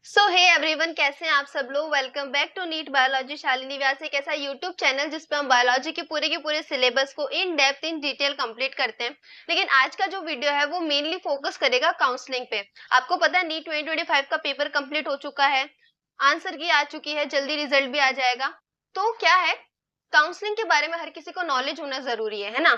सो hey everyone, कैसे हैं आप सब लोग। Welcome back to NEET biology Shalini Vyas, एक ऐसा यूट्यूब चैनल जिसपे हम बायोलॉजी के पूरे सिलेबस को in depth in detail complete करते हैं। लेकिन आज का जो वीडियो है वो मेनली फोकस करेगा काउंसलिंग पे। आपको पता है नीट 2025 का पेपर कंप्लीट हो चुका है, आंसर की आ चुकी है, जल्दी रिजल्ट भी आ जाएगा। तो क्या है, काउंसलिंग के बारे में हर किसी को नॉलेज होना जरूरी है ना।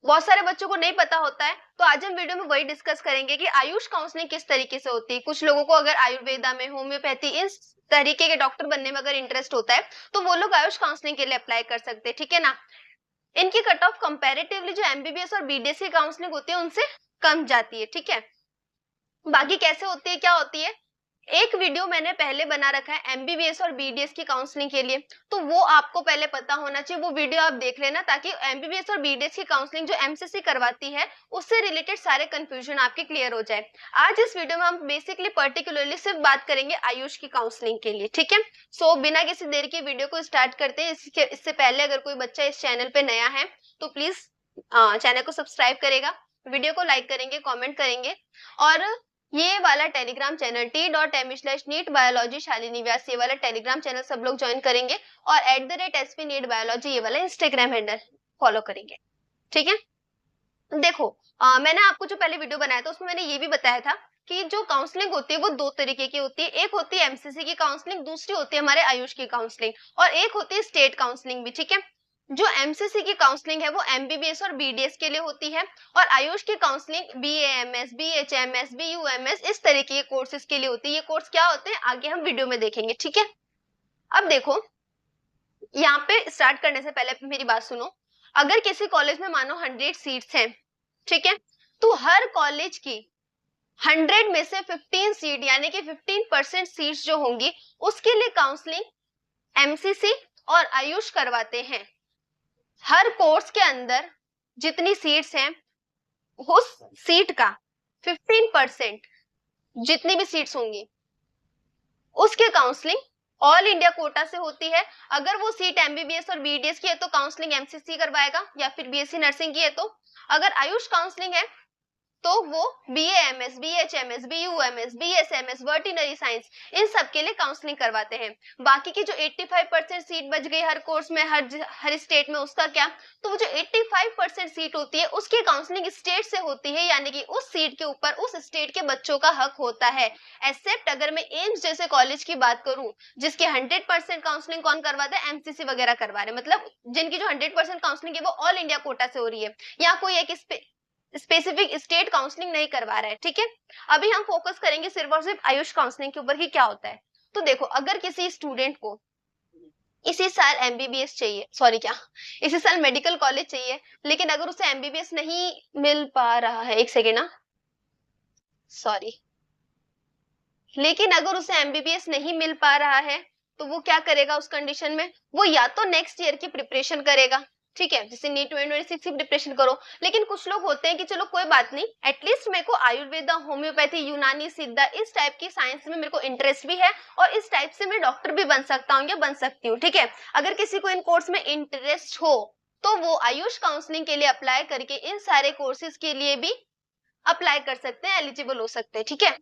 बहुत सारे बच्चों को नहीं पता होता है, तो आज हम वीडियो में वही डिस्कस करेंगे कि आयुष काउंसलिंग किस तरीके से होती है। कुछ लोगों को अगर आयुर्वेदा में, होम्योपैथी, इस तरीके के डॉक्टर बनने में अगर इंटरेस्ट होता है तो वो लोग आयुष काउंसलिंग के लिए अप्लाई कर सकते हैं, ठीक है ना। इनकी कट ऑफ कंपैरेटिवली जो एमबीबीएस और बीडीएस की काउंसलिंग होती है उनसे कम जाती है, ठीक है। बाकी कैसे होती है, क्या होती है, एक वीडियो मैंने पहले बना रखा है एमबीबीएस और बीडीएस की काउंसलिंग के लिए, तो वो आपको पहले पता होना चाहिए। वो वीडियो आप देख लेना ताकि एमबीबीएस और बीडीएस की काउंसलिंग जो एमसीसी करवाती है उससे रिलेटेड सारे कंफ्यूजन आपके क्लियर हो जाए। आज इस वीडियो में हम बेसिकली पर्टिकुलरली सिर्फ बात करेंगे आयुष की काउंसलिंग के लिए, ठीक है। सो बिना किसी देर के वीडियो को स्टार्ट करते हैं। इससे पहले अगर कोई बच्चा इस चैनल पे नया है तो प्लीज चैनल को सब्सक्राइब करेगा, वीडियो को लाइक करेंगे, कॉमेंट करेंगे। और ये वाला टेलीग्राम चैनल t.m/नीट बायोलॉजी शालिनी व्यास, ये वाला टेलीग्राम चैनल सब लोग ज्वाइन करेंगे और @SP नीट बायोलॉजी ये वाला इंस्टाग्राम हैंडल फॉलो करेंगे, ठीक है। देखो, मैंने आपको जो पहले वीडियो बनाया था उसमें मैंने ये भी बताया था कि जो काउंसलिंग होती है वो दो तरीके की होती है। एक होती है एमसीसी की काउंसलिंग, दूसरी होती है हमारे आयुष की काउंसलिंग, और एक होती है स्टेट काउंसलिंग भी, ठीक है। जो एमसीसी की काउंसलिंग है वो एमबीबीएस और बीडीएस के लिए होती है, और आयुष की काउंसलिंग बीएएमएस, बीएचएमएस, बीयूएमएस इस तरीके के कोर्सेज के लिए होती है। ये कोर्स क्या होते हैं आगे हम वीडियो में देखेंगे, ठीक है। अब देखो, यहाँ पे स्टार्ट करने से पहले मेरी बात सुनो। अगर किसी कॉलेज में मानो 100 सीट्स हैं, ठीक है, तो हर कॉलेज की 100 में से 15 सीट यानी कि 15% सीट्स जो होंगी उसके लिए काउंसलिंग एमसीसी और आयुष करवाते हैं। हर कोर्स के अंदर जितनी सीट्स हैं उस सीट का 15% जितनी भी सीट्स होंगी उसके काउंसलिंग ऑल इंडिया कोटा से होती है। अगर वो सीट एमबीबीएस और बीडीएस की है तो काउंसलिंग एमसीसी करवाएगा, या फिर बीएससी नर्सिंग की है तो। अगर आयुष काउंसलिंग है तो वो BAMS, BHMS, BUMS, BSMS, veterinary science इन सब के लिए काउंसलिंग करवाते हैं। बाकी की जो 85% सीट बच गई हर कोर्स में, हर स्टेट में, उसका क्या, तो वो जो 85% सीट होती है उसकी काउंसलिंग स्टेट से होती है, यानी कि उस सीट के ऊपर उस स्टेट के बच्चों का हक होता है। एक्सेप्ट अगर मैं एम्स जैसे कॉलेज की बात करूं जिसके 100% काउंसलिंग कौन करवाता है, एमसीसी वगैरह करवा रहे, मतलब जिनकी जो 100% काउंसलिंग है वो ऑल इंडिया कोटा से हो रही है, यहाँ कोई एक स्पेसिफिक स्टेट काउंसलिंग नहीं करवा रहा है, ठीक है। अभी हम फोकस करेंगे सिर्फ और सिर्फ आयुष काउंसलिंग के ऊपर कि क्या होता है। तो देखो, अगर किसी स्टूडेंट को इसी साल एमबीबीएस चाहिए, सॉरी क्या, इसी साल मेडिकल कॉलेज चाहिए, लेकिन अगर उसे एमबीबीएस नहीं मिल पा रहा है, एक सेकेंड ना, सॉरी, लेकिन अगर उसे एमबीबीएस नहीं मिल पा रहा है तो वो क्या करेगा उस कंडीशन में, वो या तो नेक्स्ट ईयर की प्रिपरेशन करेगा, ठीक है, जैसे नीट 2026 की प्रिपरेशन करो। लेकिन कुछ लोग होते हैं कि चलो कोई बात नहीं, एटलीस्ट मेरे को आयुर्वेदा, होम्योपैथी, यूनानी, सिद्धा इस टाइप की साइंस में मेरे को इंटरेस्ट भी है और इस टाइप से मैं डॉक्टर भी बन सकता हूँ या बन सकती हूँ, ठीक है। अगर किसी को इन कोर्स में इंटरेस्ट हो तो वो आयुष काउंसलिंग के लिए अप्लाई करके इन सारे कोर्सेज के लिए भी अप्लाई कर सकते हैं, एलिजिबल हो सकते हैं, ठीक है।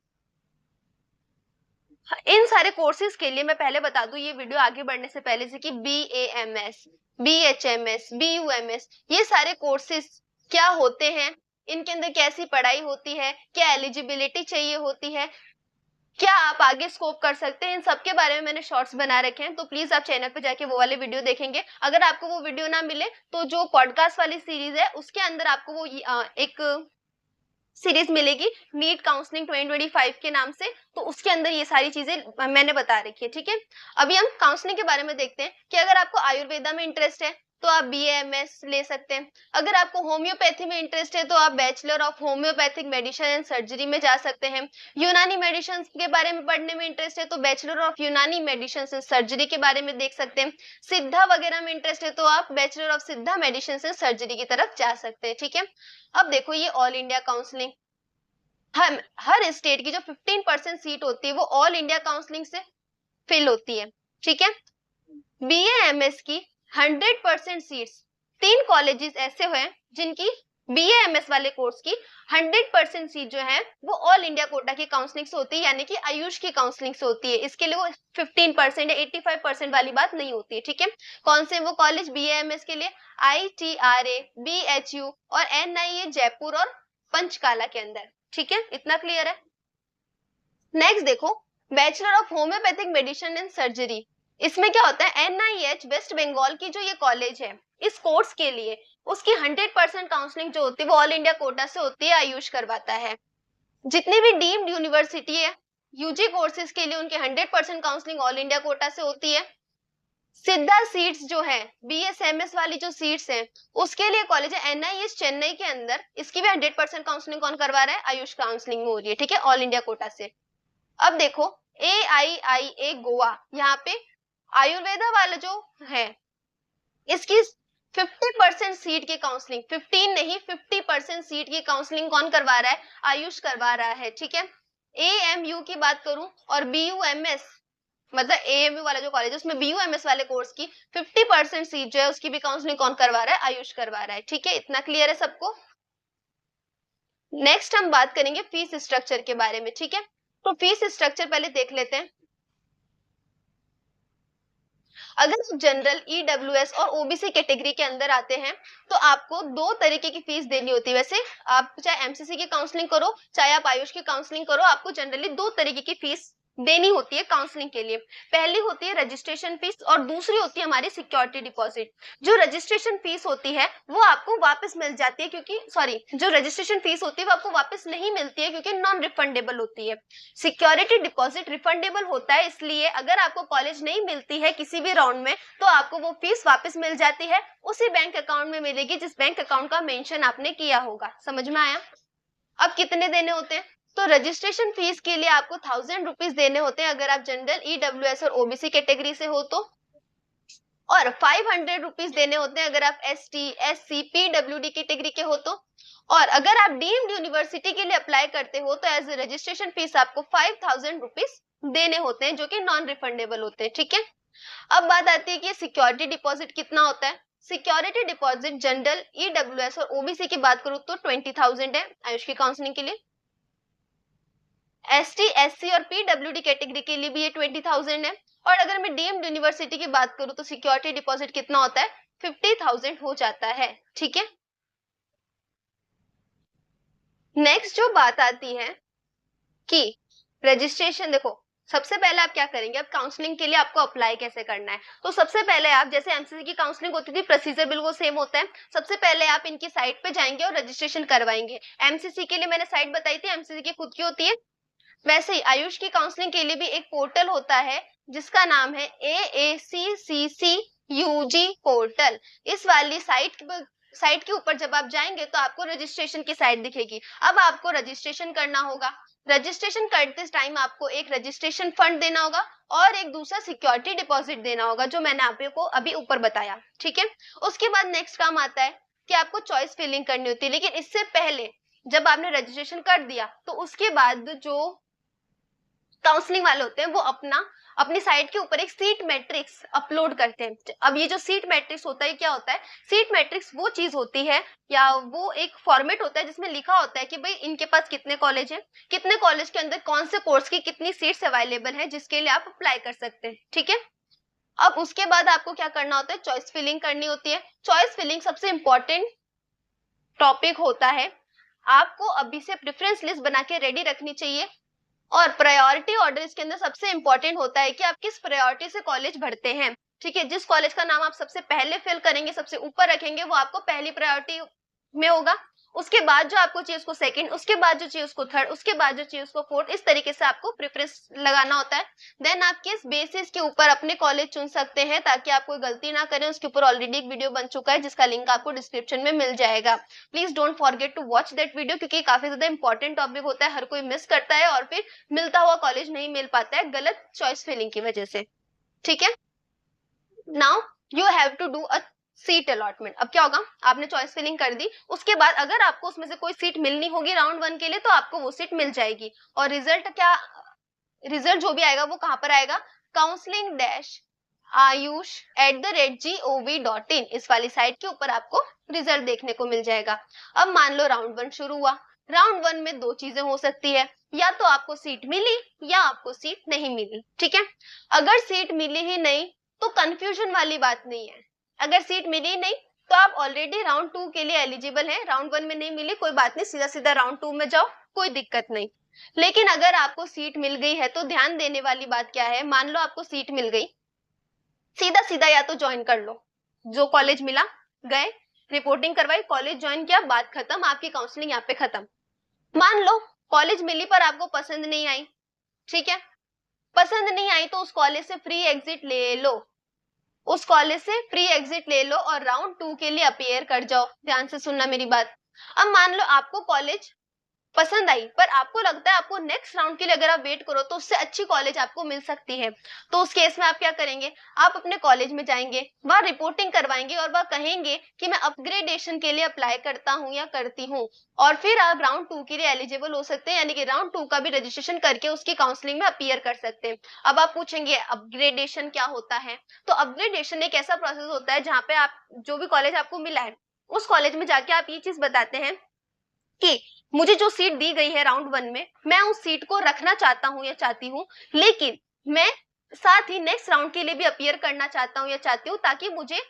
इन सारे कोर्सेज के लिए मैं पहले बता दूं, ये वीडियो आगे बढ़ने से पहले से कि बीएएमएस, बीएचएमएस, बीयूएमएस ये सारे कोर्सेज क्या होते हैं, इनके अंदर कैसी पढ़ाई होती है, क्या एलिजिबिलिटी चाहिए होती है, क्या आप आगे स्कोप कर सकते हैं, इन सब के बारे में मैंने शॉर्ट्स बना रखे हैं। तो प्लीज आप चैनल पे जाके वो वाले वीडियो देखेंगे। अगर आपको वो वीडियो ना मिले तो जो पॉडकास्ट वाली सीरीज है उसके अंदर आपको वो एक सीरीज मिलेगी नीट काउंसलिंग 2025 के नाम से, तो उसके अंदर ये सारी चीजें मैंने बता रखी है, ठीक है। अभी हम काउंसलिंग के बारे में देखते हैं कि अगर आपको आयुर्वेदा में इंटरेस्ट है तो आप बीएएमएस ले सकते हैं। अगर आपको होम्योपैथी में इंटरेस्ट है तो आप bachelor of homeopathic medicine and surgery में जा सकते हैं। यूनानी मेडिसिन के बारे में पढ़ने में इंटरेस्ट है तो बैचलर ऑफ यूनानी मेडिसिन एंड सर्जरी के बारे में देख सकते हैं। सिद्धा वगैरह में इंटरेस्ट है तो आप बैचलर ऑफ सिद्धा मेडिसिन एंड सर्जरी की तरफ जा सकते हैं, ठीक है। अब देखो, ये ऑल इंडिया काउंसलिंग, हम हर स्टेट की जो 15% सीट होती है वो ऑल इंडिया काउंसलिंग से फिल होती है, ठीक है। बीएएमएस की 100% सीट्स 3 कॉलेजेस ऐसे हुए जिनकी BAMS वाले कोर्स की 100% सीट जो है वो ऑल इंडिया कोटा की काउंसलिंग से होती है, यानी कि आयुष की काउंसलिंग से होती है। इसके लिए वो 15% या 85% वाली बात नहीं होती है, ठीक है। कौन से वो कॉलेज BAMS के लिए? ITRA, BHU और NIA जयपुर और पंचकाला के अंदर, ठीक है, इतना क्लियर है। नेक्स्ट देखो, bachelor of homeopathic medicine and surgery. इसमें क्या होता है, NIH वेस्ट बंगाल की जो ये कॉलेज है, इस कोर्स के लिए उसकी 100% काउंसलिंग जो होती है वो ऑल इंडिया कोटा से होती है, आयुष करवाता है। जितनी भी डीम्ड यूनिवर्सिटी है यूजी कोर्सेज के लिए, उनकी 100% काउंसलिंग ऑल इंडिया कोटा से होती है। सीधा सीट्स जो है BSMS वाली जो सीट्स हैं उसके लिए कॉलेज है NIH चेन्नई के अंदर, इसकी भी 100% काउंसलिंग कौन करवा रहा है? आयुष काउंसलिंग में हो रही है, ठीक है, ऑल इंडिया कोटा से। अब देखो AIIA गोवा, यहाँ पे आयुर्वेदा वाला जो है इसकी 50% सीट की काउंसलिंग, 15 नहीं 50% सीट की काउंसलिंग कौन करवा रहा है? आयुष करवा रहा है, ठीक है। AMU की बात करूं और BUMS, मतलब AMU वाला जो कॉलेज है उसमें BUMS वाले कोर्स की 50% सीट जो है उसकी भी काउंसलिंग कौन करवा रहा है? आयुष करवा रहा है, ठीक है, इतना क्लियर है सबको। नेक्स्ट हम बात करेंगे फीस स्ट्रक्चर के बारे में, ठीक है। तो फीस स्ट्रक्चर पहले देख लेते हैं। अगर आप जनरल EWS और OBC कैटेगरी के अंदर आते हैं तो आपको दो तरीके की फीस देनी होती है। वैसे आप चाहे MCC की काउंसलिंग करो चाहे आप आयुष की काउंसलिंग करो, आपको जनरली दो तरीके की फीस देनी होती है काउंसलिंग के लिए। पहली होती है रजिस्ट्रेशन फीस और दूसरी होती है हमारी सिक्योरिटी डिपॉजिट। जो रजिस्ट्रेशन फीस होती है वो आपको वापस मिल जाती है, क्योंकि जो रजिस्ट्रेशन फीस होती है वो आपको वापस नहीं मिलती है क्योंकि नॉन रिफंडेबल होती है। सिक्योरिटी डिपॉजिट रिफंडेबल होता है, इसलिए अगर आपको कॉलेज नहीं मिलती है किसी भी राउंड में तो आपको वो फीस वापस मिल जाती है, उसी बैंक अकाउंट में मिलेगी जिस बैंक अकाउंट का मेंशन आपने किया होगा। समझ में आया? अब कितने देने होते हैं? तो रजिस्ट्रेशन फीस के लिए आपको 1000 रुपीज देने होते हैं अगर आप जनरल EWS और OBC कैटेगरी से हो तो, और 500 रुपीज देने होते हैं अगर आप ST SC PWD कैटेगरी के हो तो। और अगर आप डीम्ड यूनिवर्सिटी के लिए अप्लाई करते हो तो एज ए रजिस्ट्रेशन फीस आपको 5000 रुपीज देने होते हैं जो कि नॉन रिफंडेबल होते हैं, ठीक है। अब बात आती है कि सिक्योरिटी डिपॉजिट कितना होता है। सिक्योरिटी डिपॉजिट जनरल EWS और OBC की बात करूं तो 20,000 है आयुष की काउंसलिंग के लिए। ST SC और PWD कैटेगरी के लिए भी ये 20,000 है। और अगर मैं डीम्ड यूनिवर्सिटी की बात करूं तो सिक्योरिटी डिपॉजिट कितना होता है? 50,000 हो जाता है, ठीक है। नेक्स्ट जो बात आती है कि रजिस्ट्रेशन, देखो सबसे पहले आप क्या करेंगे, अब काउंसलिंग के लिए आपको अप्लाई कैसे करना है। तो सबसे पहले आप, जैसे MCC की काउंसलिंग होती थी प्रोसीजर बिल्कुल सेम होता है। सबसे पहले आप इनकी साइट पे जाएंगे और रजिस्ट्रेशन करवाएंगे। MCC के लिए मैंने साइट बताई थी, MCC की खुद की होती है। वैसे ही आयुष की काउंसलिंग के लिए भी एक पोर्टल होता है जिसका नाम है AACCCUG पोर्टल। इस वाली साइट के ऊपर जब आप जाएंगे तो आपको रजिस्ट्रेशन की साइट दिखेगी। अब आपको रजिस्ट्रेशन करना होगा। रजिस्ट्रेशन करते टाइम आपको एक रजिस्ट्रेशन फंड देना होगा और एक दूसरा सिक्योरिटी डिपॉजिट देना होगा जो मैंने आपको अभी ऊपर बताया, ठीक है। उसके बाद नेक्स्ट काम आता है कि आपको चॉइस फिलिंग करनी होती है। लेकिन इससे पहले जब आपने रजिस्ट्रेशन कर दिया तो उसके बाद जो काउंसलिंग वाले होते हैं वो अपनी साइट के ऊपर एक सीट मैट्रिक्स अपलोड करते हैं। अब ये जो सीट मैट्रिक्स होता है क्या होता है? सीट मैट्रिक्स वो चीज होती है या वो एक फॉर्मेट होता है जिसमें लिखा होता है कि भाई इनके पास कितने कॉलेज हैं, कितने कॉलेज के अंदर कौन से कोर्स की कितनी सीट्स अवेलेबल है जिसके लिए आप अप्लाई कर सकते हैं, ठीक है। अब उसके बाद आपको क्या करना होता है? चॉइस फिलिंग करनी होती है। चॉइस फिलिंग सबसे इंपॉर्टेंट टॉपिक होता है। आपको अभी से प्रेफरेंस लिस्ट बना के रेडी रखनी चाहिए। और प्रायोरिटी ऑर्डर इसके अंदर सबसे इंपॉर्टेंट होता है कि आप किस प्रायोरिटी से कॉलेज भरते हैं, ठीक है। जिस कॉलेज का नाम आप सबसे पहले फिल करेंगे, सबसे ऊपर रखेंगे, वो आपको पहली प्रायोरिटी में होगा। उसके बाद जो आपको चाहिए उसको सेकंड, उसके बाद जो चाहिए उसको थर्ड, उसके बाद जो चाहिए उसको फोर्थ। इस तरीके से आपको प्रेफरेंस लगाना होता है। देन आप किस बेसिस के ऊपर अपने कॉलेज चुन सकते हैं ताकि आप कोई गलती ना करें, उसके ऊपर ऑलरेडी एक वीडियो बन चुका है जिसका लिंक आपको डिस्क्रिप्शन में मिल जाएगा। Please don't forget to watch that video क्योंकि काफी ज्यादा इंपॉर्टेंट टॉपिक होता है, हर कोई मिस करता है और फिर मिलता हुआ कॉलेज नहीं मिल पाता है गलत चॉइस फिलिंग की वजह से, ठीक है। Now you have to do a seat allotment. अब क्या होगा, आपने चॉइस फिलिंग कर दी, उसके बाद अगर आपको उसमें से कोई सीट मिलनी होगी राउंड 1 के लिए तो आपको वो सीट मिल जाएगी। और रिजल्ट जो भी आएगा वो कहां पर आएगा? काउंसलिंग डैश ayush@gov.in, इस वाली साइट के ऊपर आपको रिजल्ट देखने को मिल जाएगा। अब मान लो राउंड 1 शुरू हुआ। राउंड 1 में 2 चीजें हो सकती है, या तो आपको सीट मिली या आपको सीट नहीं मिली। ठीक है, अगर सीट मिली ही नहीं तो कंफ्यूजन वाली बात नहीं है। अगर सीट मिली ही नहीं तो आप ऑलरेडी राउंड 2 के लिए एलिजिबल हैं। राउंड 1 में नहीं मिली कोई बात नहीं, सीधा सीधा राउंड 2 में जाओ, कोई दिक्कत नहीं। लेकिन अगर आपको सीट मिल गई है तो ध्यान देने वाली बात क्या है, मान लो आपको सीट मिल गई, सीधा सीधा या तो ज्वाइन कर लो। जो कॉलेज मिला गए, रिपोर्टिंग करवाई, कॉलेज ज्वाइन किया, बात खत्म, आपकी काउंसलिंग यहाँ पे खत्म। मान लो कॉलेज मिली पर आपको पसंद नहीं आई। ठीक है, पसंद नहीं आई तो उस कॉलेज से फ्री एग्जिट ले लो, उस कॉलेज से फ्री एग्जिट ले लो और राउंड 2 के लिए अपीयर कर जाओ। ध्यान से सुनना मेरी बात। अब मान लो आपको कॉलेज पसंद आई पर आपको लगता है आपको नेक्स्ट राउंड के लिए अगर आप वेट करो तो उससे अच्छी कॉलेज आपको मिल सकती है, तो उस केस में आप क्या करेंगे, आप अपने कॉलेज में जाएंगे, वहां रिपोर्टिंग करवाएंगे और वह कहेंगे कि मैं अपग्रेडेशन के लिए अप्लाई करता हूं या करती हूं, और फिर आप राउंड 2 के लिए एलिजिबल हो सकते हैं, यानी कि राउंड 2 का भी रजिस्ट्रेशन करके उसकी काउंसलिंग में अपीयर कर सकते हैं। अब आप पूछेंगे अपग्रेडेशन क्या होता है, तो अपग्रेडेशन एक ऐसा प्रोसेस होता है जहाँ पे आप जो भी कॉलेज आपको मिला है उस कॉलेज में जाके आप ये चीज बताते हैं कि मुझे जो सीट दी गई है राउंड 1 में, मैं उस सीट को रखना चाहता हूं या चाहती हूं, लेकिन मैं साथ ही नेक्स्ट राउंड के लिए भी अपीयर करना चाहता हूं या चाहती हूँ ताकि मुझे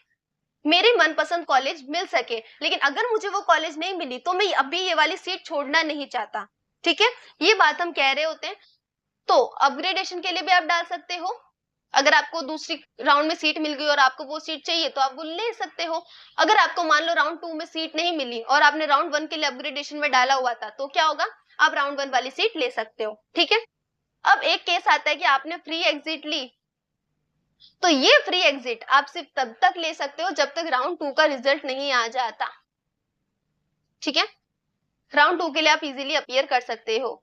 मेरे मनपसंद कॉलेज मिल सके। लेकिन अगर मुझे वो कॉलेज नहीं मिली तो मैं अभी ये वाली सीट छोड़ना नहीं चाहता। ठीक है, ये बात हम कह रहे होते हैं। तो अपग्रेडेशन के लिए भी आप डाल सकते हो। अगर आपको दूसरी राउंड में सीट मिल गई और आपको वो सीट चाहिए तो आप वो ले सकते हो। अगर आपको मान लो राउंड 2 में सीट नहीं मिली और आपने राउंड 1 के लिए अपग्रेडेशन में डाला हुआ था, तो क्या होगा, आप राउंड 1 वाली सीट ले सकते हो। ठीक है, अब एक केस आता है कि आपने फ्री एग्जिट ली, तो ये फ्री एग्जिट आप सिर्फ तब तक ले सकते हो जब तक राउंड 2 का रिजल्ट नहीं आ जाता। ठीक है, राउंड 2 के लिए आप इजीली अपीयर कर सकते हो।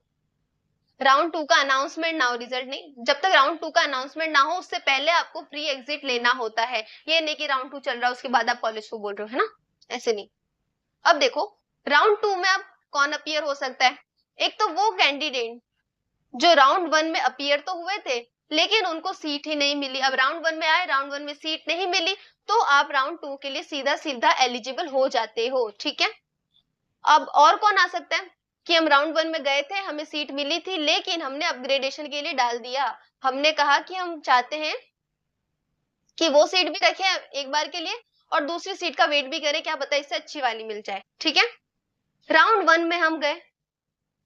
राउंड 2 का अनाउंसमेंट ना हो, रिजल्ट नहीं, जब तक राउंड 2 का अनाउंसमेंट ना हो उससे पहले आपको फ्री एग्जिट लेना होता है। ये नहीं कि राउंड 2 चल रहा है उसके बाद आप कॉलेज को बोल रहे हो, है ना, ऐसे नहीं। अब देखो राउंड 2 में आप कौन अपीयर हो सकता है, एक तो वो कैंडिडेट जो राउंड 1 में अपीयर तो हुए थे लेकिन उनको सीट ही नहीं मिली। अब राउंड 1 में आए, राउंड 1 में सीट नहीं मिली तो आप राउंड 2 के लिए सीधा सीधा एलिजिबल हो जाते हो। ठीक है, अब और कौन आ सकता है कि हम राउंड 1 में गए थे, हमें सीट मिली थी लेकिन हमने अपग्रेडेशन के लिए डाल दिया, हमने कहा कि हम चाहते हैं कि वो सीट भी रखें एक बार के लिए और दूसरी सीट का वेट भी करें, क्या पता इससे अच्छी वाली मिल जाए। ठीक है, राउंड 1 में हम गए,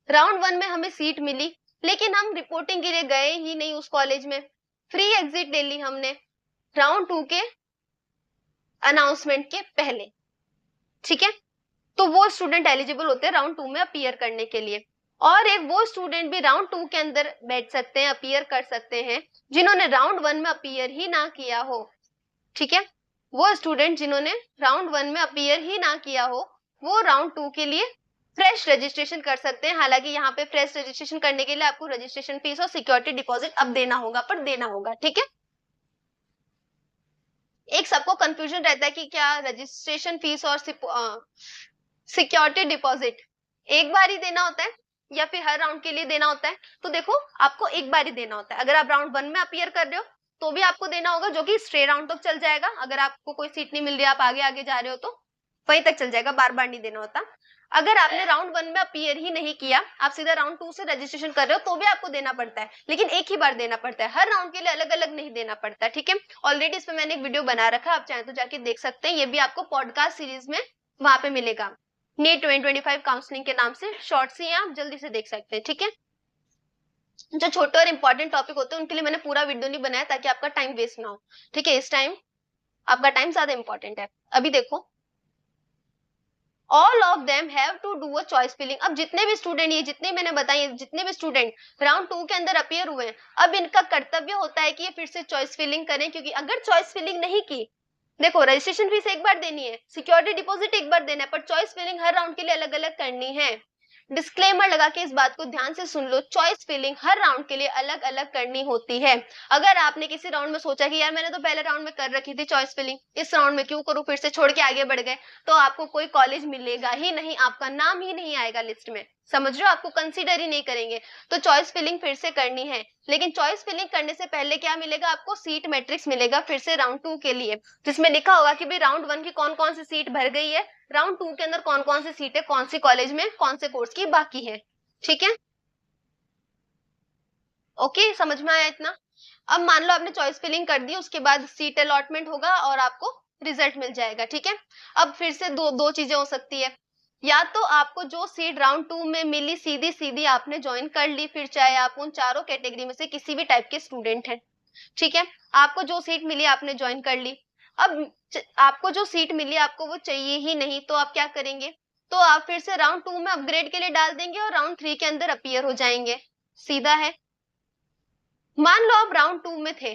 राउंड 1 में हमें सीट मिली लेकिन हम रिपोर्टिंग के लिए गए ही नहीं उस कॉलेज में, फ्री एग्जिट ले ली हमने राउंड 2 के अनाउंसमेंट के पहले। ठीक है, तो वो स्टूडेंट एलिजिबल होते हैं राउंड 2 में अपीयर करने के लिए। और एक वो स्टूडेंट भी राउंड 2 के अंदर बैठ सकते हैं, अपीयर कर सकते हैं जिन्होंने राउंड 1 में अपीयर ही ना किया हो। ठीक है, वो स्टूडेंट जिन्होंने राउंड 1 में अपीयर ही ना किया हो वो राउंड 2 के लिए फ्रेश रजिस्ट्रेशन कर सकते हैं। हालांकि यहाँ पे फ्रेश रजिस्ट्रेशन करने के लिए आपको रजिस्ट्रेशन फीस और सिक्योरिटी डिपॉजिट अब देना होगा, पर देना होगा। ठीक है, एक सबको कंफ्यूजन रहता है कि क्या रजिस्ट्रेशन फीस और सिक्योरिटी डिपॉजिट एक बार ही देना होता है या फिर हर राउंड के लिए देना होता है। तो देखो आपको एक बार ही देना होता है। अगर आप राउंड 1 में अपीयर कर रहे हो तो भी आपको देना होगा, जो कि स्ट्रे राउंड तक चल जाएगा। अगर आपको कोई सीट नहीं मिल रही, आप आगे आगे जा रहे हो तो वहीं तक चल जाएगा, बार बार नहीं देना होता। अगर आपने राउंड 1 में अपीयर ही नहीं किया, आप सीधा राउंड 2 से रजिस्ट्रेशन कर रहे हो तो भी आपको देना पड़ता है, लेकिन एक ही बार देना पड़ता है, हर राउंड के लिए अलग अलग नहीं देना पड़ता। ठीक है, ऑलरेडी इस पे मैंने एक वीडियो बना रखा है, आप चाहे तो जाके देख सकते हैं। ये भी आपको पॉडकास्ट सीरीज में वहां पे मिलेगा, नीट 2025 काउंसलिंग के नाम से, शॉर्ट्स ही आप जल्दी से देख सकते हैं। ठीक है, जो छोटे और इंपॉर्टेंट टॉपिक होते हैं उनके लिए मैंने पूरा वीडियो नहीं बनाया ताकि आपका टाइम वेस्ट ना हो। ठीक है, इस टाइम आपका टाइम ज्यादा इंपॉर्टेंट है। अभी देखो all of them have to do a choice filling. अब जितने भी स्टूडेंट, ये जितने मैंने बताए, जितने भी स्टूडेंट राउंड 2 के अंदर अपीयर हुए हैं, अब इनका कर्तव्य होता है कि ये फिर से चॉइस फिलिंग करें, क्योंकि अगर चॉइस फिलिंग नहीं की, देखो रजिस्ट्रेशन फीस एक बार देनी है, सिक्योरिटी डिपॉजिट एक बार देना है, पर चॉइस फिलिंग हर राउंड के लिए अलग अलग करनी है। डिस्क्लेमर लगा के इस बात को ध्यान से सुन लो, चॉइस फिलिंग हर राउंड के लिए अलग अलग करनी होती है। अगर आपने किसी राउंड में सोचा कि यार मैंने तो पहले राउंड में कर रखी थी चॉइस फिलिंग, इस राउंड में क्यों करूं, फिर से छोड़ के आगे बढ़ गए, तो आपको कोई कॉलेज मिलेगा ही नहीं, आपका नाम ही नहीं आएगा लिस्ट में। समझ रहे हो, आपको कंसीडर ही नहीं करेंगे। तो चॉइस फिलिंग फिर से करनी है, लेकिन चॉइस फिलिंग करने से पहले क्या मिलेगा आपको, सीट मैट्रिक्स मिलेगा फिर से राउंड 2 के लिए, जिसमें लिखा होगा कि भाई राउंड 1 की कौन कौन सी सीट भर गई है, राउंड 2 के अंदर कौन कौन सी सीट है, कौन सी कॉलेज में कौन से कोर्स की बाकी है। ठीक है, ओके, समझ में आया इतना। अब मान लो आपने चॉइस फिलिंग कर दी, उसके बाद सीट अलॉटमेंट होगा और आपको रिजल्ट मिल जाएगा। ठीक है, अब फिर से दो चीजें हो सकती है, या तो आपको जो सीट राउंड 2 में मिली सीधी सीधी आपने ज्वाइन कर ली, फिर चाहे आप उन चारों कैटेगरी में से किसी भी टाइप के स्टूडेंट हैं। ठीक है, आपको जो सीट मिली आपने ज्वाइन कर ली। अब आपको जो सीट मिली आपको वो चाहिए ही नहीं, तो आप क्या करेंगे, तो आप फिर से राउंड 2 में अपग्रेड के लिए डाल देंगे और राउंड 3 के अंदर अपीयर हो जाएंगे। सीधा है। मान लो आप राउंड 2 में थे,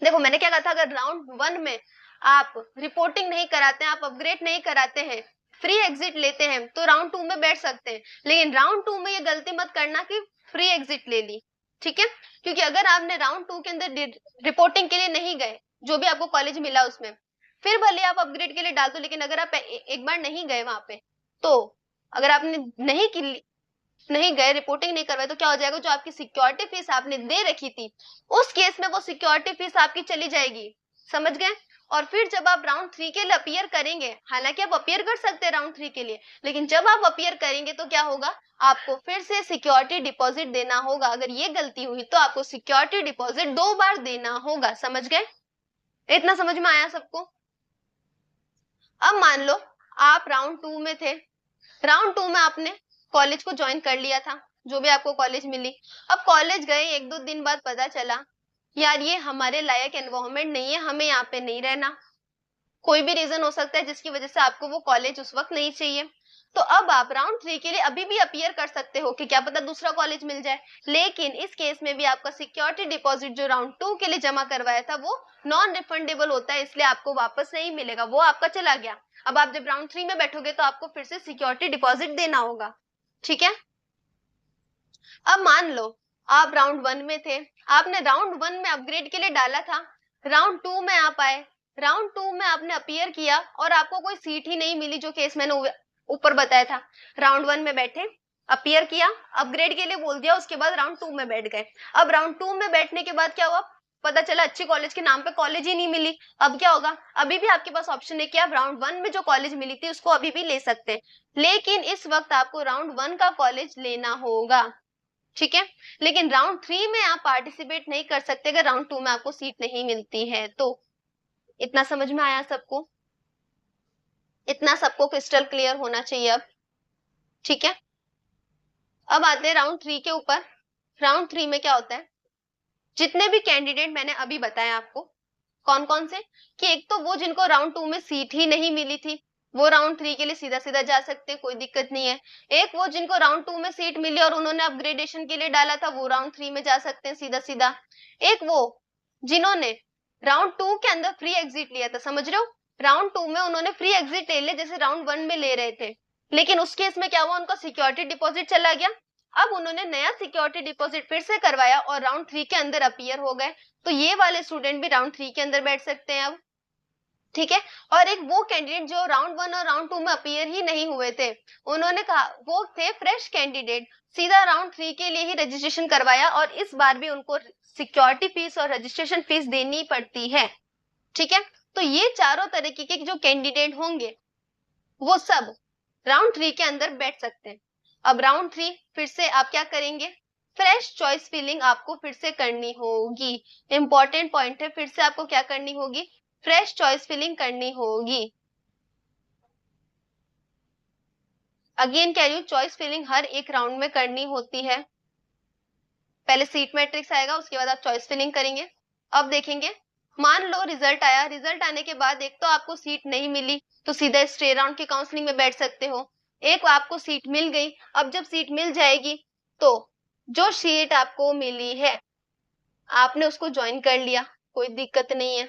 देखो मैंने क्या कहा था, अगर राउंड 1 में आप रिपोर्टिंग नहीं कराते हैं, आप अपग्रेड नहीं कराते हैं, फ्री एग्जिट लेते हैं, तो राउंड 2 में बैठ सकते हैं। लेकिन राउंड 2 में ये गलती मत करना कि फ्री एग्जिट ले ली। ठीक है, क्योंकि अगर आपने राउंड 2 के अंदर रिपोर्टिंग के लिए नहीं गए, जो भी आपको कॉलेज मिला उसमें, फिर भले आप अपग्रेड के लिए डाल दो, लेकिन अगर आप एक बार नहीं गए वहां पे, तो अगर आपने नहीं गए, रिपोर्टिंग नहीं करवाई, तो क्या हो जाएगा, जो आपकी सिक्योरिटी फीस आपने दे रखी थी, उस केस में वो सिक्योरिटी फीस आपकी चली जाएगी। समझ गए। और फिर जब आप राउंड 3 के लिए अपीयर करेंगे, हालांकि आप अपीयर कर सकते हैं राउंड 3 के लिए, लेकिन जब आप अपीयर करेंगे तो क्या होगा, आपको फिर से सिक्योरिटी डिपॉजिट देना होगा। अगर ये गलती हुई तो आपको सिक्योरिटी डिपॉजिट 2 बार देना होगा। समझ गए, इतना समझ में आया सबको। अब मान लो आप राउंड 2 में थे, राउंड 2 में आपने कॉलेज को ज्वाइन कर लिया था, जो भी आपको कॉलेज मिली। अब कॉलेज गए, 1-2 दिन बाद पता चला यार ये हमारे लायक एनवायरनमेंट नहीं है, हमें यहाँ पे नहीं रहना। कोई भी रीजन हो सकता है जिसकी वजह से आपको वो कॉलेज उस वक्त नहीं चाहिए। तो अब आप राउंड 3 के लिए अभी भी अपीयर कर सकते हो कि क्या पता दूसरा कॉलेज मिल जाए, लेकिन इस केस में भी आपका सिक्योरिटी डिपॉजिट जो राउंड 2 के लिए जमा करवाया था वो नॉन रिफंडेबल होता है, इसलिए आपको वापस नहीं मिलेगा, वो आपका चला गया। अब आप जब राउंड 3 में बैठोगे तो आपको फिर से सिक्योरिटी डिपॉजिट देना होगा। ठीक है, अब मान लो आप राउंड 1 में थे, आपने राउंड 1 में अपग्रेड के लिए डाला था, राउंड 2 में आप आए, राउंड 2 में आपने अपीयर किया और आपको कोई सीट ही नहीं मिली, जो केस मैंने ऊपर बताया था। राउंड 1 में बैठे, अपीयर किया, अपग्रेड के लिए बोल दिया, उसके बाद राउंड 2 में बैठ गए। अब राउंड 2 में बैठने के बाद क्या हुआ, पता चला अच्छी कॉलेज के नाम पे कॉलेज ही नहीं मिली। अब क्या होगा, अभी भी आपके पास ऑप्शन है कि आप राउंड 1 में जो कॉलेज मिली थी उसको अभी भी ले सकते हैं, लेकिन इस वक्त आपको राउंड 1 का कॉलेज लेना होगा। ठीक है, लेकिन राउंड 3 में आप पार्टिसिपेट नहीं कर सकते अगर राउंड 2 में आपको सीट नहीं मिलती है तो। इतना समझ में आया सबको, इतना सबको क्रिस्टल क्लियर होना चाहिए अब। ठीक है, अब आते हैं राउंड 3 के ऊपर। राउंड 3 में क्या होता है, जितने भी कैंडिडेट मैंने अभी बताया आपको, कौन कौन से, कि एक तो वो जिनको राउंड 2 में सीट ही नहीं मिली थी, वो राउंड 3 के लिए सीधा सीधा जा सकते हैं, कोई दिक्कत नहीं है। एक वो जिनको राउंड 2 में सीट मिली और उन्होंने अपग्रेडेशन के लिए डाला था, वो राउंड 3 में जा सकते हैं सीधा सीधा। एक वो जिन्होंने राउंड 2 के अंदर फ्री एग्जिट लिया था, समझ रहे हो, राउंड 2 में उन्होंने फ्री एग्जिट ले लिया जैसे राउंड 1 में ले रहे थे, लेकिन उस केस में क्या हुआ, उनका सिक्योरिटी डिपॉजिट चला गया। अब उन्होंने नया सिक्योरिटी डिपॉजिट फिर से करवाया और राउंड 3 के अंदर अपीयर हो गए, तो ये वाले स्टूडेंट भी राउंड 3 के अंदर बैठ सकते हैं अब। ठीक है, और एक वो कैंडिडेट जो राउंड 1 और राउंड 2 में अपीयर ही नहीं हुए थे, उन्होंने कहा, वो थे फ्रेश कैंडिडेट, सीधा राउंड 3 के लिए ही रजिस्ट्रेशन करवाया और इस बार भी उनको सिक्योरिटी फीस और रजिस्ट्रेशन फीस देनी पड़ती है। ठीक है, तो ये चारों तरीके के जो कैंडिडेट होंगे वो सब राउंड 3 के अंदर बैठ सकते हैं। अब राउंड 3 फिर से आप क्या करेंगे, फ्रेश चॉइस फिलिंग आपको फिर से करनी होगी। इंपॉर्टेंट पॉइंट है, फिर से आपको क्या करनी होगी, फ्रेश चॉइस फिलिंग करनी होगी। अगेन कह रही हूँ, चॉइस फिलिंग हर एक राउंड में करनी होती है। पहले सीट मैट्रिक्स आएगा, उसके बाद आप चॉइस फिलिंग करेंगे। अब देखेंगे, मान लो रिजल्ट आया, रिजल्ट आने के बाद एक तो आपको सीट नहीं मिली तो सीधा स्टे राउंड की काउंसलिंग में बैठ सकते हो, एक आपको सीट मिल गई। अब जब सीट मिल जाएगी तो जो सीट आपको मिली है आपने उसको ज्वाइन कर लिया, कोई दिक्कत नहीं है।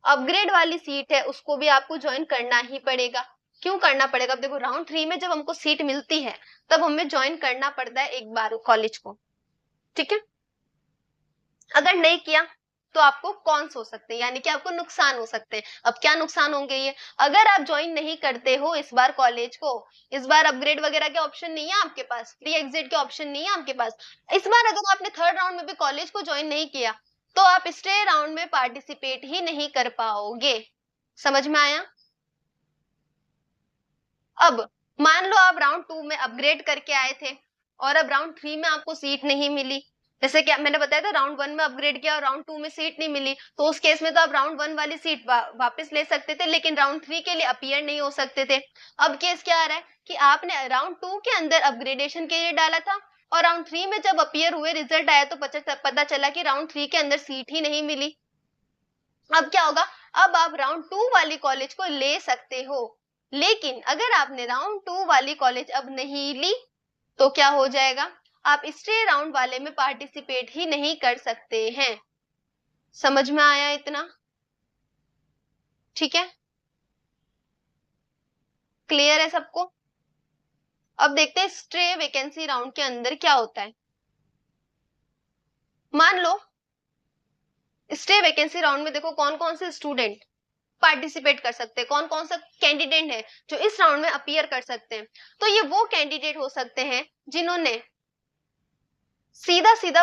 अपग्रेड वाली सीट है उसको भी आपको ज्वाइन करना ही पड़ेगा। क्यों करना पड़ेगा, अब देखो राउंड 3 में जब हमको सीट मिलती है तब हमें ज्वाइन करना पड़ता है एक बार कॉलेज को। ठीक है, अगर नहीं किया तो आपको कॉन्स हो सकते हैं, यानी कि आपको नुकसान हो सकते हैं। अब क्या नुकसान होंगे ये? अगर आप ज्वाइन नहीं करते हो इस बार कॉलेज को, इस बार अपग्रेड वगैरह के ऑप्शन नहीं है आपके पास, फ्री एग्जिट के ऑप्शन नहीं है आपके पास, इस बार अगर आपने थर्ड राउंड में भी कॉलेज को ज्वाइन नहीं किया तो आप स्टे राउंड में पार्टिसिपेट ही नहीं कर पाओगे। समझ में आया? अब मान लो आप राउंड 2 में अपग्रेड करके आए थे और अब राउंड 3 में आपको सीट नहीं मिली, जैसे कि मैंने बताया था राउंड 1 में अपग्रेड किया और राउंड 2 में सीट नहीं मिली, तो उस केस में तो आप राउंड 1 वाली सीट वापस ले सकते थे, लेकिन राउंड 3 के लिए अपीयर नहीं हो सकते थे। अब केस क्या आ रहा है कि आपने राउंड 2 के अंदर अपग्रेडेशन के लिए डाला था और राउंड 3 में जब अपीयर हुए, रिजल्ट आया तो पता चला कि राउंड 3 के अंदर सीट ही नहीं मिली। अब क्या होगा? अब आप राउंड 2 वाली कॉलेज को ले सकते हो, लेकिन अगर आपने राउंड 2 वाली कॉलेज अब नहीं ली तो क्या हो जाएगा? आप स्टे राउंड वाले में पार्टिसिपेट ही नहीं कर सकते हैं। समझ में आया इतना? ठीक है, क्लियर है सबको? अब देखते हैं स्टे वैकेंसी राउंड के अंदर क्या होता है। मान लो स्टे वैकेंसी राउंड में देखो कौन कौन से स्टूडेंट पार्टिसिपेट कर सकते हैं, कौन कौन सा कैंडिडेट है जो इस राउंड में अपीयर कर सकते हैं। तो ये वो कैंडिडेट हो सकते हैं जिन्होंने सीधा सीधा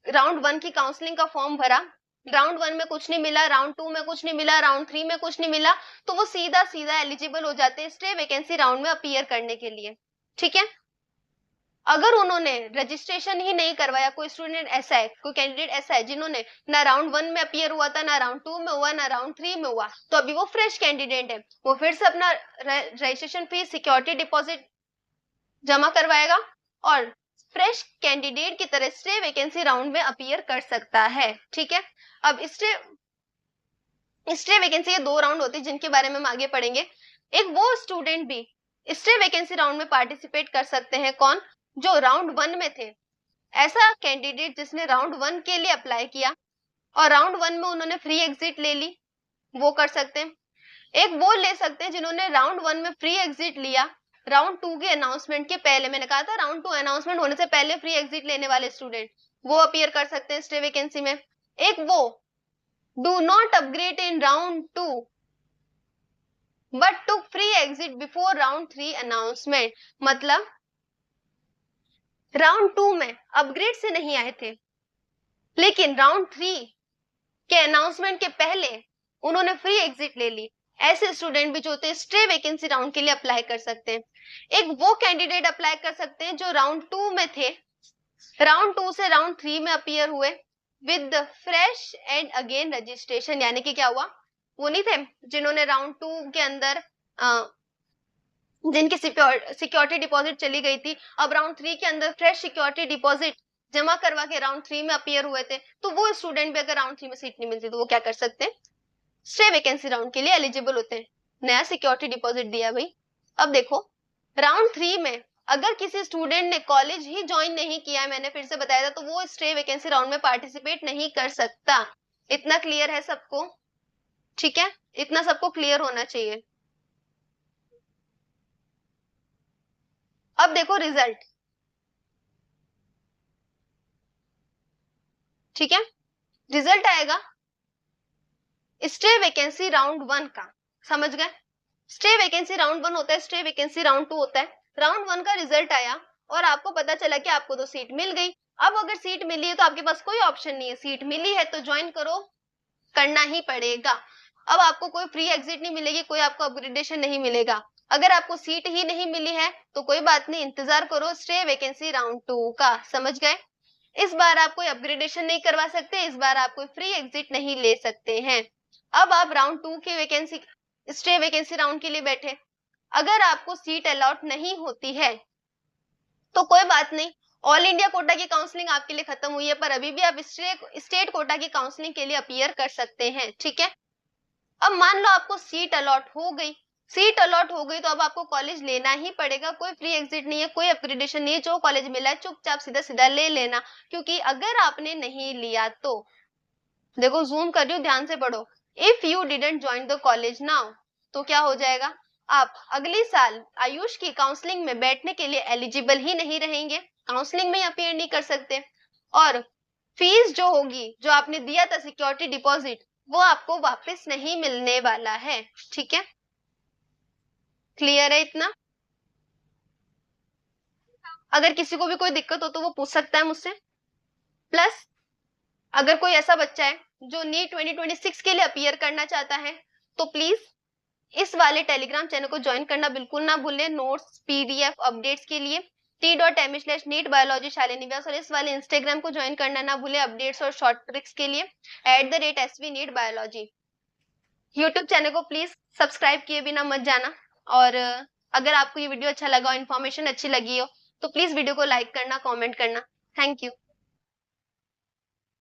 राउंड 1 की काउंसलिंग का फॉर्म भरा, राउंड 1 में कुछ नहीं मिला, राउंड 2 में कुछ नहीं मिला, राउंड 3 में कुछ नहीं मिला, तो वो सीधा सीधा एलिजिबल हो जाते हैं स्टे वैकेंसी राउंड में अपीयर करने के लिए। ठीक है, अगर उन्होंने रजिस्ट्रेशन ही नहीं करवाया, कोई स्टूडेंट ऐसा है, कोई कैंडिडेट ऐसा है जिन्होंने ना राउंड 1 में अपीयर हुआ था, ना राउंड 2 में हुआ, ना राउंड 3 में हुआ, तो अभी वो फ्रेश कैंडिडेट है, वो फिर से अपना रजिस्ट्रेशन फीस, सिक्योरिटी डिपॉजिट जमा करवाएगा और फ्रेश कैंडिडेट की तरह स्टे वैकेंसी राउंड में अपीयर कर सकता है। ठीक है, अब स्टे वैकेंसी के 2 राउंड होते हैं जिनके बारे में हम आगे पढ़ेंगे। एक वो स्टूडेंट भी स्टे वैकेंसी राउंड में पार्टिसिपेट कर सकते हैं, कौन? जो राउंड 1 में थे, ऐसा कैंडिडेट जिसने राउंड 1 के लिए अप्लाई किया और राउंड 1 में उन्होंने फ्री एग्जिट ले ली, वो कर सकते हैं। एक वो ले सकते हैं जिन्होंने राउंड 1 में फ्री एग्जिट लिया, राउंड 2 के अनाउंसमेंट के पहले, मैंने कहा था राउंड 2 अनाउंसमेंट होने से पहले फ्री एग्जिट लेने वाले स्टूडेंट, वो अपीयर कर सकते हैं स्टे वैकेंसी में। एक वो do not upgrade in round 2 but to free exit before round 3 announcement, मतलब राउंड 2 में अपग्रेड से नहीं आए थे लेकिन राउंड 3 के अनाउंसमेंट के पहले उन्होंने फ्री एग्जिट ले ली, ऐसे स्टूडेंट भी जो होते हैं स्टे वैकेंसी राउंड के लिए अप्लाई कर सकते हैं। एक वो कैंडिडेट अप्लाई कर सकते हैं जो राउंड 2 में थे, राउंड 2 से राउंड 3 में अपीयर हुए with fresh and again registration, यानी कि क्या हुआ, वो नहीं थे जिन्होंने राउंड 2 के अंदर जिनकी सिक्योरिटी डिपॉजिट चली गई थी, अब राउंड 3 के अंदर फ्रेश सिक्योरिटी डिपॉजिट जमा करवा के राउंड 3 में अपीयर हुए थे, तो वो स्टूडेंट भी अगर राउंड 3 में सीट नहीं मिलती तो वो क्या कर सकते हैं? स्टे वैकेंसी राउंड के लिए एलिजिबल होते हैं। नया सिक्योरिटी डिपॉजिट दिया भाई। अब देखो राउंड 3 में अगर किसी स्टूडेंट ने कॉलेज ही ज्वाइन नहीं किया, मैंने फिर से बताया था, तो वो स्टे वैकेंसी राउंड में पार्टिसिपेट नहीं कर सकता। इतना क्लियर है सबको? ठीक है, इतना सबको क्लियर होना चाहिए। अब देखो रिजल्ट, ठीक है, रिजल्ट आएगा स्टे वैकेंसी राउंड 1 का, समझ गए? स्टे वैकेंसी राउंड 1 होता है, स्टे वैकेंसी राउंड 2 होता है। राउंड 1 का रिजल्ट आया और आपको पता चला कि आपको तो सीट मिल गई। अब अगर सीट मिली है तो आपके पास कोई ऑप्शन नहीं है, सीट मिली है तो ज्वाइन करो, करना ही पड़ेगा। अब आपको कोई फ्री एग्जिट नहीं मिलेगी, कोई आपको अपग्रेडेशन नहीं मिलेगा। अगर आपको सीट ही नहीं मिली है तो कोई बात नहीं, इंतजार करो स्टे वैकेंसी राउंड 2 का, समझ गए? इस बार आप कोई अपग्रेडेशन नहीं करवा सकते, इस बार आप कोई फ्री एग्जिट नहीं ले सकते हैं। अब आप राउंड 2 की वैकेंसी स्टे वैकेंसी राउंड के लिए बैठे, अगर आपको सीट अलॉट नहीं होती है तो कोई बात नहीं, ऑल इंडिया कोटा की काउंसलिंग आपके लिए खत्म हुई है, पर अभी भी आप स्टेट कोटा की काउंसलिंग के लिए अपीयर कर सकते हैं। ठीक है, अब मान लो आपको सीट अलॉट हो गई, सीट अलॉट हो गई तो अब आपको कॉलेज लेना ही पड़ेगा, कोई फ्री एग्जिट नहीं है, कोई अपग्रेडेशन नहीं है, जो कॉलेज मिला है चुपचाप सीधा सीधा ले लेना, क्योंकि अगर आपने नहीं लिया तो देखो जूम कर रही हूँ, ध्यान से पढ़ो, if you didn't join the college now, तो क्या हो जाएगा, आप अगले साल आयुष की काउंसलिंग में बैठने के लिए एलिजिबल ही नहीं रहेंगे, काउंसलिंग में अपीयर नहीं कर सकते। और फीस जो होगी, जो आपने दिया था सिक्योरिटी डिपॉजिट, वो आपको वापस नहीं मिलने वाला है। ठीक है, क्लियर है इतना? अगर किसी को भी कोई दिक्कत हो तो वो पूछ सकता है मुझसे। प्लस अगर कोई ऐसा बच्चा है जो नीट 2026 के लिए अपीयर करना चाहता है, तो प्लीज इस वाले टेलीग्राम चैनल को ज्वाइन करना बिल्कुल ना भूलें, नोट्स पीडीएफ अपडेट्स के लिए। t.me/नीट बायोलॉजी शालिनी व्यास, और इस वाले इंस्टाग्राम को ज्वाइन करना ना भूलें अपडेट्स और शॉर्ट ट्रिक्स के लिए @SV NEET biology. YouTube channel को प्लीज सब्सक्राइब किए बिना मत जाना। और अगर आपको ये वीडियो अच्छा लगा और इन्फॉर्मेशन अच्छी लगी हो तो प्लीज वीडियो को लाइक करना, कमेंट करना। Thank you.